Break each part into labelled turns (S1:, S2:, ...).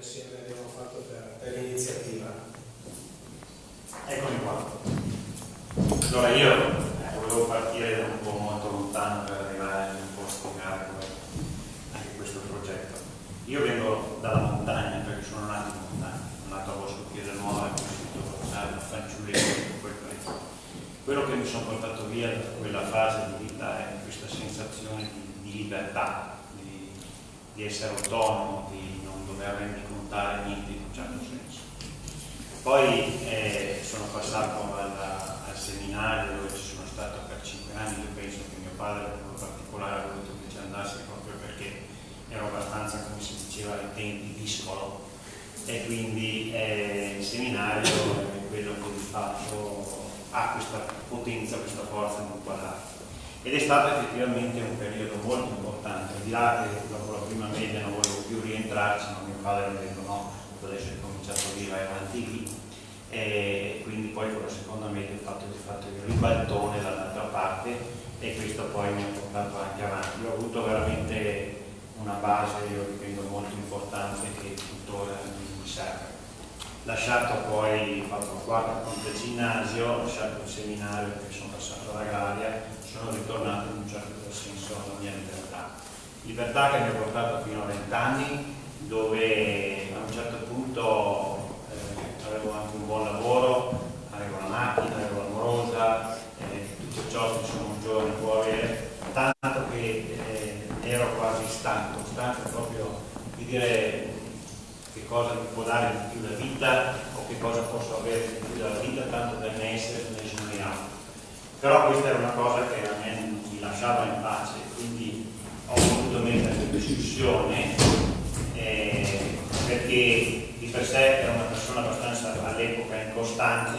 S1: insieme abbiamo fatto per l'iniziativa.
S2: Eccomi qua. Allora io volevo partire da un po' molto lontano per arrivare in un posto magari come anche questo progetto. Io vengo dalla montagna perché sono nato in montagna, sono nato a Bosco Piedenuova, ho vissuto a fanciulletto, quel paese. Quello che mi sono portato via da quella fase di vita è questa sensazione di libertà, di essere autonomo, di non dover rendicontare niente in un certo senso. Poi sono passato al seminario dove ci sono stato per 5 anni. Io penso che mio padre in modo particolare ha voluto che ci andassi proprio perché ero abbastanza, come si diceva ai tempi, discolo, e quindi il seminario è quello che di fatto ha questa potenza, questa forza di inquadrare. Ed è stato effettivamente un periodo molto importante, al di là che dopo la prima media non volevo più rientrarci, ma mio padre mi ha detto no, adesso hai cominciato lì, vai avanti lì, e quindi poi con la seconda media ho fatto il ribaltone dall'altra parte e questo poi mi ha portato anche avanti. Io ho avuto veramente una base, io ritengo molto importante, che tuttora mi serve. Lasciato poi, ho fatto il quarto ginnasio, ho lasciato il seminario perché sono passato all'agraria, sono ritornato in un certo senso alla mia libertà che mi ha portato fino a 20 anni, dove a un certo punto avevo anche un buon lavoro, avevo una macchina, avevo l'amorosa, tutto ciò che un giovane può avere, tanto che ero quasi stanco proprio di dire che cosa mi può dare di più la vita o che cosa posso avere di più dalla vita, tanto per ne essere esonerato. Però questa era una cosa che a me non mi lasciava in pace, quindi ho voluto mettere in discussione perché di per sé era una persona abbastanza all'epoca incostante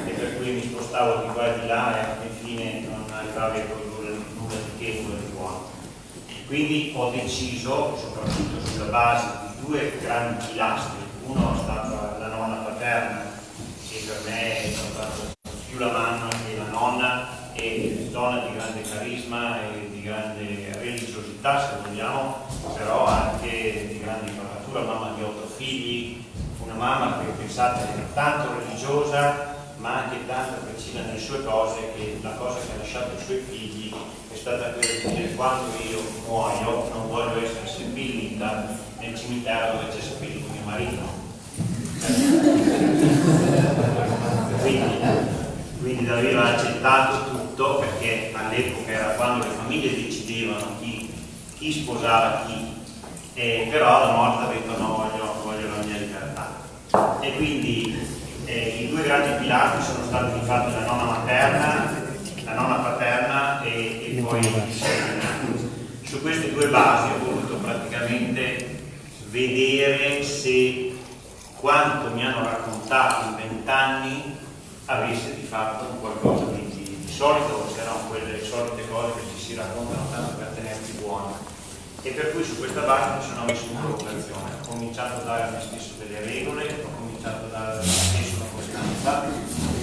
S2: e per cui mi spostavo di qua e di là e alla fine non arrivavo a produrre nulla di che, nulla di buono. Quindi ho deciso, soprattutto sulla base di 2 grandi pilastri, uno è stata la nonna paterna, che per me è stata più la mamma che la nonna, e donna di grande carisma e di grande religiosità, se vogliamo, però anche di grande imparatura, mamma di 8 figli, una mamma che pensate era tanto religiosa ma anche tanto precisa nelle sue cose, che la cosa che ha lasciato ai suoi figli è stata quella di dire: quando io muoio non voglio essere seppellita nel cimitero dove c'è seppellito mio marito. Quindi aveva accettato tutto, perché all'epoca era quando le famiglie decidevano chi sposava chi, però la morte ha detto no, voglio la mia libertà. E quindi i 2 grandi pilastri sono stati di fatto la nonna materna, la nonna paterna e poi il seminario. Su queste 2 basi ho voluto praticamente vedere se quanto mi hanno raccontato in 20 anni avesse di fatto qualcosa di solito, se erano quelle solite cose che ci si raccontano tanto per tenersi buoni. E per cui su questa base mi sono messo in provocazione, ho cominciato a dare a me stesso delle regole, ho cominciato a dare a me stesso una costanza,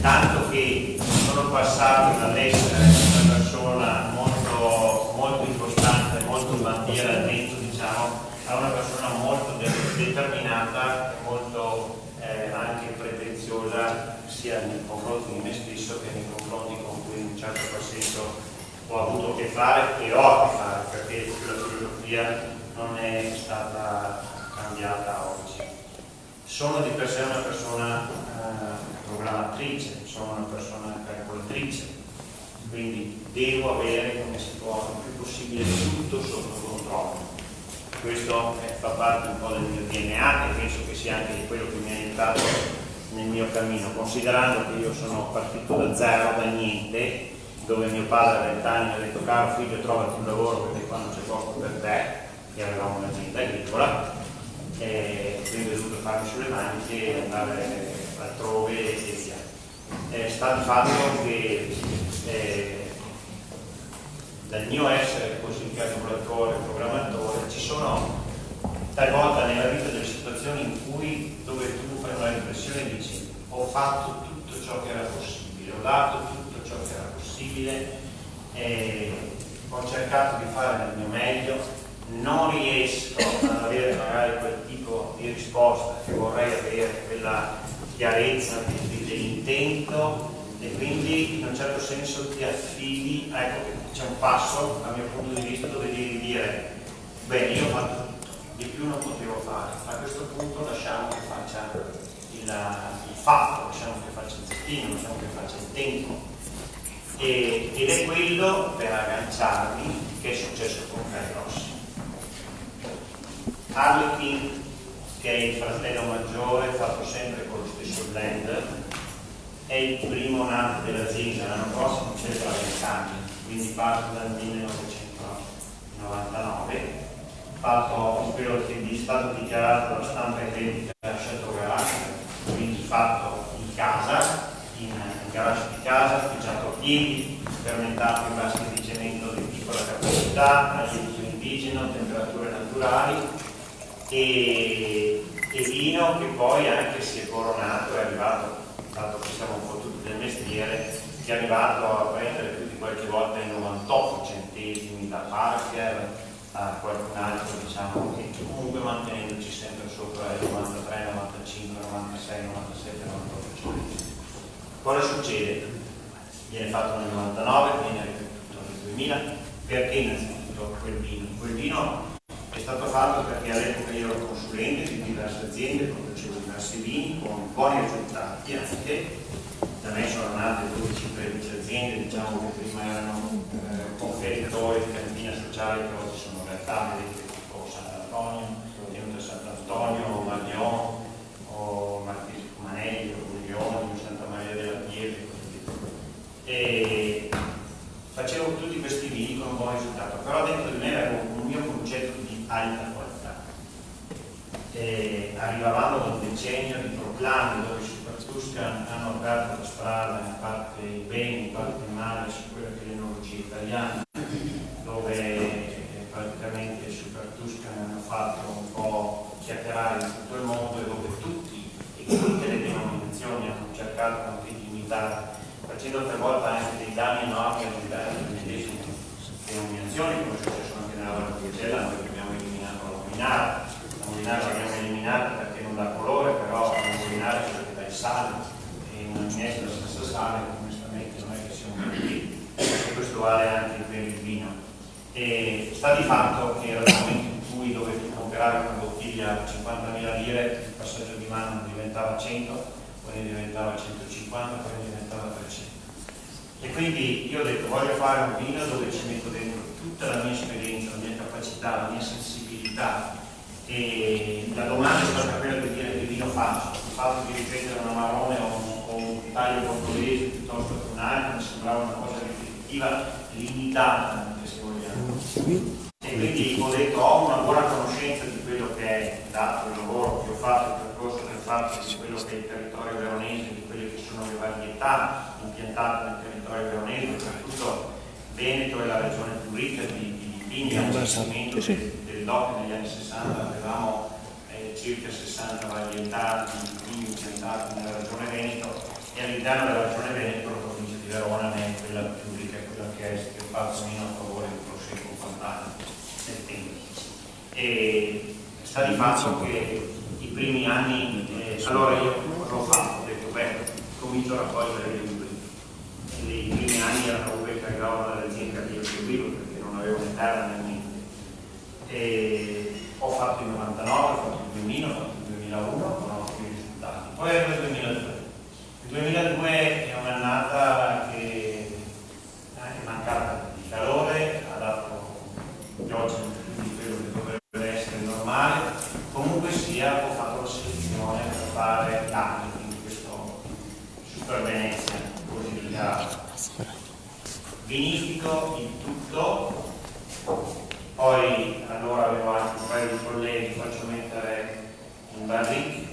S2: tanto che sono passato dall'essere una persona molto, molto incostante, molto bandiera al vento, diciamo, a una persona molto determinata e molto anche pretenziosa, sia nei confronti di me stesso che nei confronti con cui in un certo senso ho avuto a che fare e ho a che fare, perché la filosofia non è stata cambiata oggi. Sono di per sé una persona programmatrice, sono una persona calcolatrice, quindi devo avere, come si può, il più possibile tutto sotto controllo. Questo fa parte un po' del mio DNA e penso che sia anche quello che mi ha aiutato nel mio cammino, considerando che io sono partito da zero, da niente, dove mio padre a 20 anni mi ha detto: caro figlio, trovati un lavoro perché qua non c'è posto per te, e avevamo un'azienda agricola, e quindi ho dovuto farmi sulle maniche e andare altrove e via. Sta di fatto che dal mio essere così calcolatore, programmatore, ci sono talvolta nella vita delle situazioni in cui, dove tu fai una riflessione e dici: ho fatto tutto ciò che era possibile, ho dato tutto ciò che era possibile, ho cercato di fare del mio meglio, non riesco ad avere magari quel tipo di risposta, che vorrei avere quella chiarezza dell'intento e quindi in un certo senso ti affidi, ecco che c'è un passo dal mio punto di vista dove devi dire bene, io ho fatto tutto, di più non potevo fare, a questo punto lasciamo che faccia il fatto, lasciamo che faccia il destino, lasciamo che faccia il tempo. Ed è quello, per agganciarmi, che è successo con Kairos. Harlequin, che è il fratello maggiore, fatto sempre con lo stesso blend, è il primo nato dell'azienda. L'anno prossimo celebra 20 anni, quindi parto dal 1999, fatto quello che è stato dichiarato dalla stampa identica a Chateau Garage, quindi fatto in casa, in garage di casa, ufficiato a piedi, fermentato in bassi di cemento di piccola capacità, acido indigeno, temperature naturali e vino che poi anche si è coronato, è arrivato, dato che siamo un po' tutti del mestiere, che è arrivato a prendere più di qualche volta i 98 centesimi da Parker a qualcun altro, diciamo, che comunque mantenendoci sempre sopra i 93, 95, 96, 97, 98 centesimi. Cosa succede? Viene fatto nel 99, viene ripetuto nel 2000, perché innanzitutto quel vino? Quel vino è stato fatto perché all'epoca io ero consulente di diverse aziende, producevo diversi vini con buoni risultati anche. Da me sono nate 12-13 aziende, diciamo che prima erano conferitori di cantina sociale, che oggi sono realtà, vedete, tipo Sant'Antonio, Tenuta Sant'Antonio, Marlion, o Martesco Manelli, o Guglione, Santa Maria della Pieve, e facevo tutti questi vini con un buon risultato, però dentro di me avevo un mio concetto di alta qualità. Arrivavamo da un decennio di proclami dove i Super Tuscan hanno aperto la strada in parte bene, in parte male su quella che è l'enologia italiana, dove praticamente i Super Tuscan hanno fatto un po' chiacchierare in tutto il mondo e dove tutti e tutte le denominazioni hanno cercato anche di imitare, facendo talvolta anche dei danni enormi all'interno delle medesime denominazioni, come è successo anche nella Valpolicella, noi che abbiamo eliminato la Molinara. La Molinara l'abbiamo eliminata perché non dà colore, però la Molinara è perché dà il sale, e una minestra della stessa sale, onestamente non è che siamo qui, e questo vale anche per il vino. E sta di fatto che era il momento in cui dovevi comprare una bottiglia a 50.000 lire, il passaggio di mano diventava 100, poi ne diventava 150, poi ne diventava 300. E quindi io ho detto voglio fare un vino dove ci metto dentro tutta la mia esperienza, la mia capacità, la mia sensibilità, e la domanda è stata quella di dire che vino faccio. Il fatto di ripetere una Amarone o un taglio portoghese piuttosto che un altro mi sembrava una cosa ripetitiva, limitata anche se vogliamo. E quindi ho detto ho una buona conoscenza di quello che è, dato il lavoro che ho fatto, il percorso che ho fatto, di quello che è il territorio veronese, di quelle che sono le varietà impiantate nel territorio veronese, soprattutto Veneto è la regione più ricca di vini, a un investimento del DOC negli anni 60 avevamo circa 60 varietà di vini impiantati nella regione Veneto, e all'interno della regione Veneto la provincia di Verona ne è quella più ricca, quella che è il fatto meno a favore del prosecco Fontana nel tempo. E sta di fatto che i primi anni, allora io l'ho fatto, ho detto beh, comincio a raccogliere le uve. I primi anni erano uve che arrivavano dall'azienda che io seguivo perché non avevo né terra né niente. E ho fatto il 99, ho fatto il 2000, ho fatto il 2001 con ottimi risultati. Poi arriva il 2002. Il 2002 è un'annata che anche mancata di calore, ha dato pioggia di quello che dovrebbe essere normale. Comunque sia, ho fatto la selezione per fare l'anno, quindi questo Super Venezia, così dichiarato. Vinifico il tutto. Poi allora avevo anche un paio di colleghi, faccio mettere in barrique,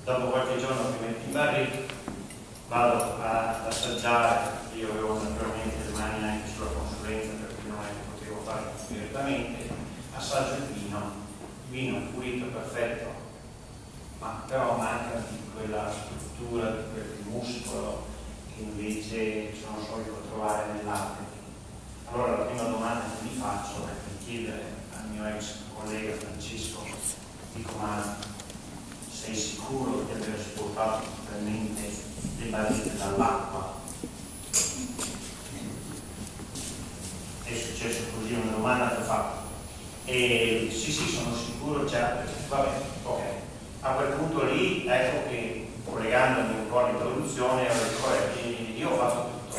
S2: dopo qualche giorno che metto in barrique vado ad assaggiare, io avevo naturalmente le mani anche sulla consulenza perché non è che potevo farlo direttamente, assaggio il vino pulito, perfetto, ma però manca di quella struttura, di quel muscolo che invece sono solito trovare nell'arte. Allora la prima domanda che mi faccio è per chiedere al mio ex collega Francesco, dico ma sei sicuro di aver svuotato totalmente le barriere dall'acqua? È successo così, una domanda che ho fatto. E sì, sono sicuro, certo, vabbè, ok. A quel punto lì, ecco che collegandomi un po' all'introduzione, ho detto, io ho fatto tutto.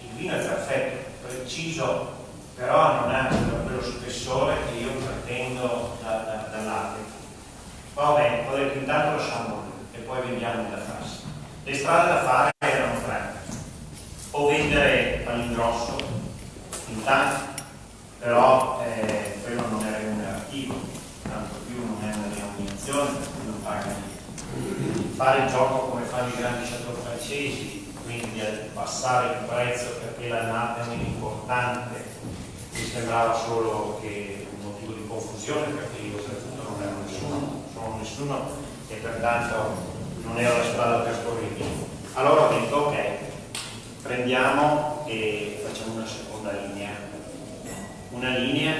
S2: Il vino è perfetto, preciso, però non ha quello spessore che io pretendo dall'arte. Va bene, ho detto intanto lasciamo e poi vediamo da farsi. Le strade da fare erano tre: o vendere all'ingrosso in tanti, però quello non è remunerativo, tanto più non è una denominazione per cui non paga niente. Fare il gioco come fanno i grandi chateau francesi, quindi abbassare il prezzo perché l'annata è meno importante, mi sembrava solo che un motivo di confusione, perché io oltretutto non ero nessuno, sono nessuno e pertanto non ero la strada percorribile. Allora ho detto ok, prendiamo e facciamo una seconda linea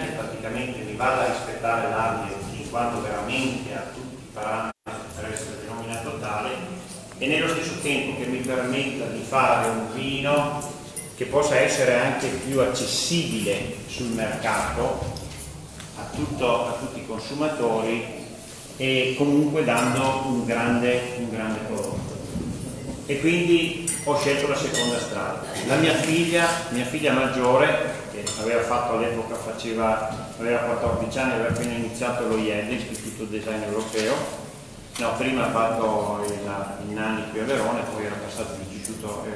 S2: che praticamente mi vada a rispettare l'area in quanto veramente ha tutti i parametri per essere denominato tale, e nello stesso tempo che mi permetta di fare un vino che possa essere anche più accessibile sul mercato a tutti i consumatori, e comunque dando un grande prodotto. E quindi ho scelto la seconda strada. La mia figlia maggiore, che aveva fatto all'epoca, aveva 14 anni, aveva appena iniziato lo IED, Istituto Design Europeo. No, prima ha fatto il Nani qui a Verona, poi era passato all'Istituto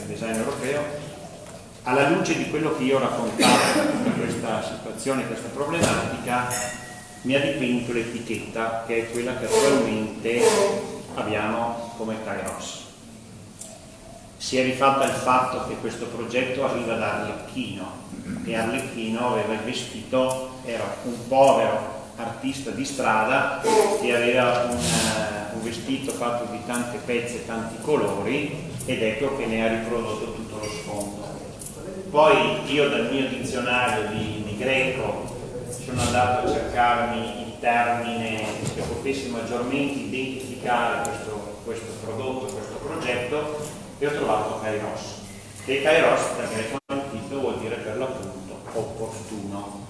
S2: Design Europeo. Alla luce di quello che io ho raccontato di questa situazione, questa problematica, mi ha dipinto l'etichetta che è quella che attualmente abbiamo come Kairos. Si è rifatta il fatto che questo progetto arriva da Arlecchino, e Arlecchino aveva il vestito, era un povero artista di strada che aveva un vestito fatto di tante pezze, tanti colori, ed ecco che ne ha riprodotto tutto lo sfondo. Poi io dal mio dizionario di greco sono andato a cercarmi il termine che potesse maggiormente identificare questo prodotto, questo progetto, e ho trovato Kairos. E Kairos dal greco antico vuol dire per l'appunto opportuno,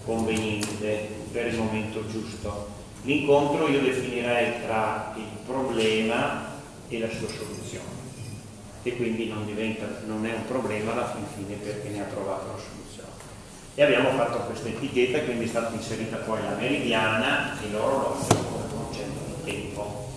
S2: conveniente, per il momento giusto. L'incontro io definirei tra il problema e la sua soluzione, e quindi non è un problema alla fine perché ne ha trovato la soluzione. E abbiamo fatto questa etichetta, quindi è stata inserita poi la meridiana e l'orologio come concetto di tempo.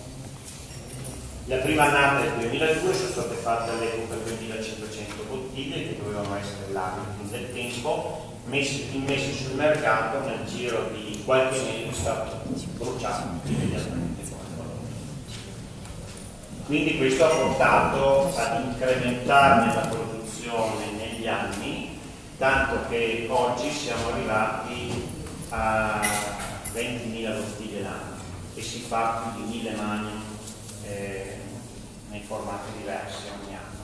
S2: La prima annata del 2002 sono state fatte all'epoca 2500 bottiglie che dovevano essere larghe del tempo, immesse sul mercato. Nel giro di qualche mese è stato bruciato immediatamente. Quindi questo ha portato ad incrementarne la produzione negli anni, tanto che oggi siamo arrivati a 20.000 bottiglie l'anno e si fa più di 1.000 mani nei formati diversi ogni anno.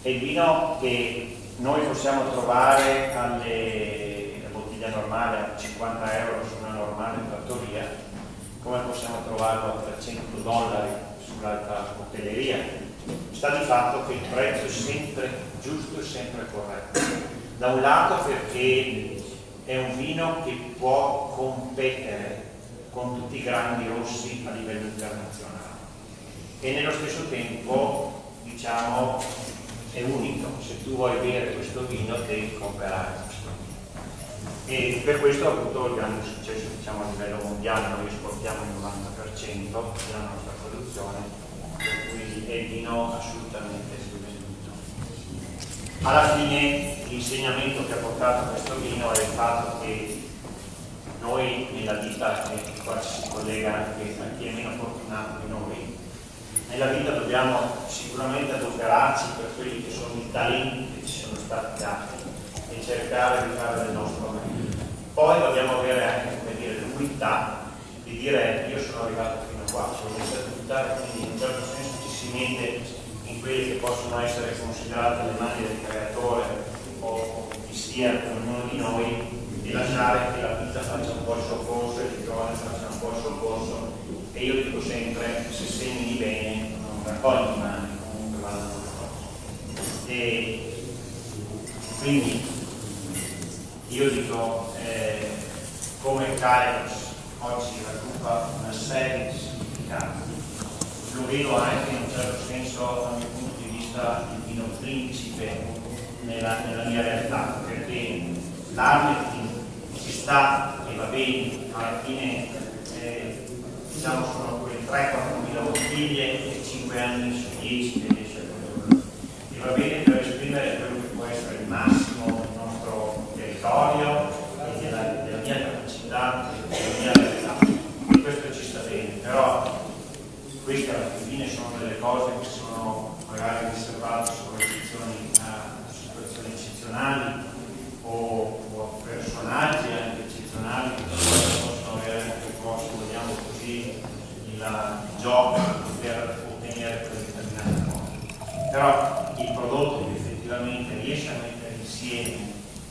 S2: È il vino che noi possiamo trovare la bottiglia normale a 50 euro su una normale trattoria, come possiamo trovarlo a $300 sull'alta hotelleria. Sta di fatto che il prezzo è sempre giusto e sempre corretto. Da un lato perché è un vino che può competere con tutti i grandi rossi a livello internazionale, e nello stesso tempo, diciamo, è unico. Se tu vuoi bere questo vino devi comprare questo vino, e per questo ha avuto il grande successo, diciamo, a livello mondiale. Noi esportiamo il 90% della nostra produzione, per cui è il vino assolutamente venduto. Alla fine l'insegnamento che ha portato questo vino è il fatto che noi nella vita, e qua si collega anche a chi è meno fortunato di noi, nella vita dobbiamo sicuramente adoperarci per quelli che sono i talenti che ci sono stati dati e cercare di fare del nostro meglio. Poi dobbiamo avere anche, come dire, l'umiltà di dire io sono arrivato fino a qua, sono messo a buttare, quindi in un certo senso ci si mette in quelle che possono essere considerate le mani del creatore o chi sia ognuno di noi, e lasciare che la vita faccia un po' il suo corso e il giovane faccia un po' il suo corso, e e io dico sempre, se semini bene non raccogli male, comunque vanno le cose. E quindi io dico, come Kairos oggi raggruppa una serie di significati, lo vedo anche in un certo senso dal mio punto di vista divino principe nella mia realtà, perché l'Arlekin ci sta e va bene, ma alla fine diciamo sono quelle 3-4 mila bottiglie e 5 anni su 10 che riesce a produrre. E va bene per esprimere quello che può essere il massimo del nostro territorio e della mia capacità, della mia realtà. E questo ci sta bene, però queste alla fine sono delle cose che sono magari riservate solo a situazioni eccezionali o a personaggi anche eccezionali che possono avere anche un po', se vogliamo così, il gioco per ottenere quelle determinate cose. Però il prodotto che effettivamente riesce a mettere insieme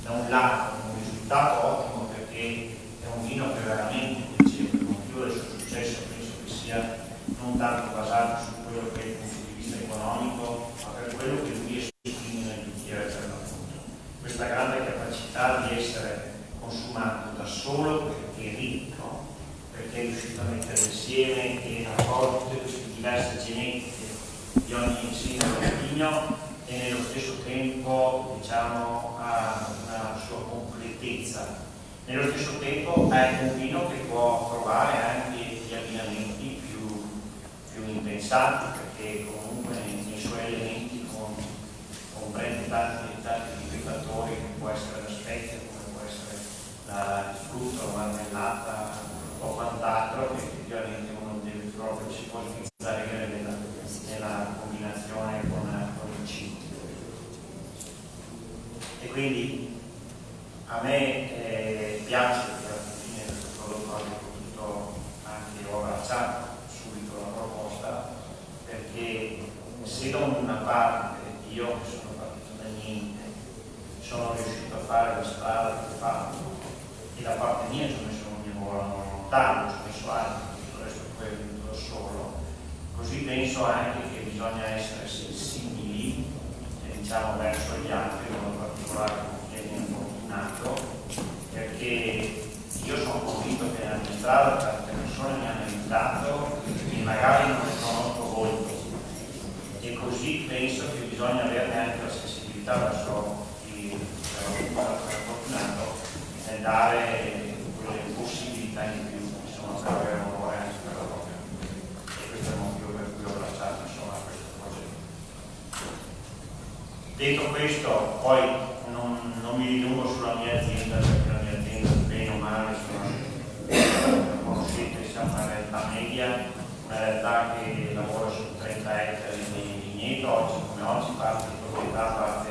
S2: da un lato un risultato ottimo, perché è un vino che veramente piace, il motivo del suo successo penso che sia non tanto basato su quello che è il punto di vista economico, ma per quello che lui esprime nel bicchiere per l'appunto. Questa grande capacità di essere consumato da solo perché è ricco, perché è riuscito a mettere insieme e raccolte diverse genetiche di ogni singolo vigno e nello stesso tempo diciamo ha una sua completezza. Nello stesso tempo è un vino che può trovare anche gli abbinamenti più impensati, perché comunque nei suoi elementi comprende tanti di fattori, che può essere la spezia, come può essere il frutto, la marmellata o quant'altro, che effettivamente uno deve proprio si può utilizzare nella combinazione con il cibo. E quindi a me piace che alla fine questo prodotto abbia potuto anche ho abbracciato subito la proposta, perché se da una parte io che sono partito da niente sono riuscito a fare la strada che ho fatto e da parte mia ci ho messo un mio volontario, ci ho messo altri, tutto il resto poi è venuto da solo, così penso anche che bisogna essere sensibili diciamo verso gli altri, in modo particolare con chi è meno fortunato, perché io sono convinto che nella mia strada tante persone mi hanno aiutato e magari non ne conosco volto, e così penso che bisogna averne anche la sensibilità verso chi è fortunato nel dare quelle possibilità in più, insomma, per avere un amore anche per la propria vita. E questo è il motivo per cui ho abbracciato insomma questo progetto. Detto questo, poi non mi dilungo sulla mia azienda, perché la mia azienda bene o male conoscete, siamo una realtà media, una realtà che lavora su 30 ettari di vigneto, oggi come oggi, parte di proprietà, parte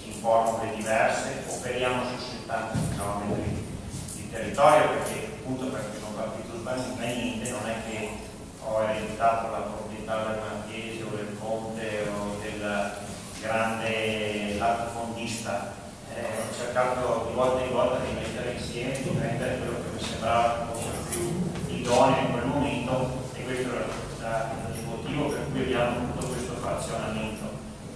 S2: in formule diverse, operiamo su 70 km di territorio, perché appunto perché sono partito da niente, non è che ho ereditato la proprietà del Marchese o del Conte o del grande latifondista. Ho cercato di volta in volta di mettere insieme, di prendere quello che mi sembrava più idoneo in quel momento, e questo è il motivo per cui abbiamo tutto questo frazionamento,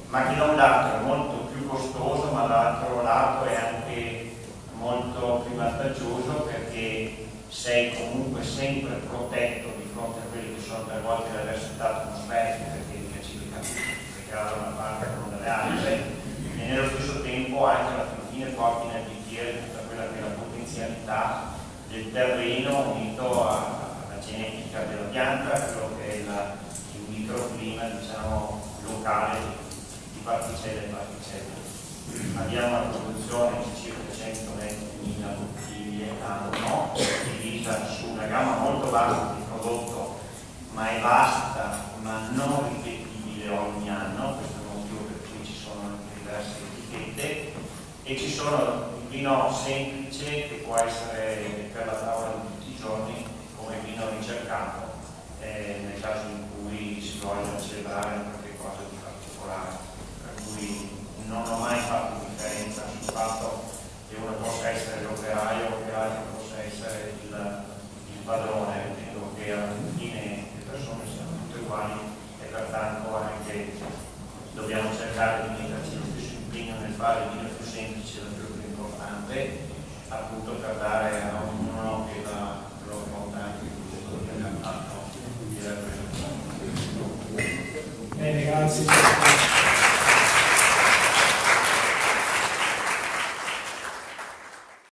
S2: ma che da un lato è molto più costoso, ma dall'altro lato è anche molto più vantaggioso, perché sei comunque sempre protetto di fronte a quelle che sono per volte le avversità atmosferiche, perché il classifica da una parte con delle altre, e nello stesso tempo anche alla fine porti nel bicchiere tutta quella che è la potenzialità del terreno unito alla genetica della pianta, quello che è il microclima diciamo locale di particelle e particelle. Abbiamo una produzione di circa 120.000 bottiglie l'anno, divisa su una gamma molto vasta di prodotto, ma è vasta, ma non ripetibile ogni anno. Questo è il motivo per cui ci sono anche diverse etichette, e ci sono il vino semplice che può essere per la tavola di tutti i giorni come vino ricercato nel caso in cui si voglia celebrare qualche cosa di particolare, per cui non ho mai fatto differenza sul fatto che uno possa essere l'operaio o che l'altro possa essere il padrone. Ritengo che alla fine attuali e pertanto anche dobbiamo cercare di metterci il più impegno nel fare il video più semplice e il più importante, appunto per dare a ognuno l'opportunità di quello che abbiamo fatto.
S1: Bene, grazie.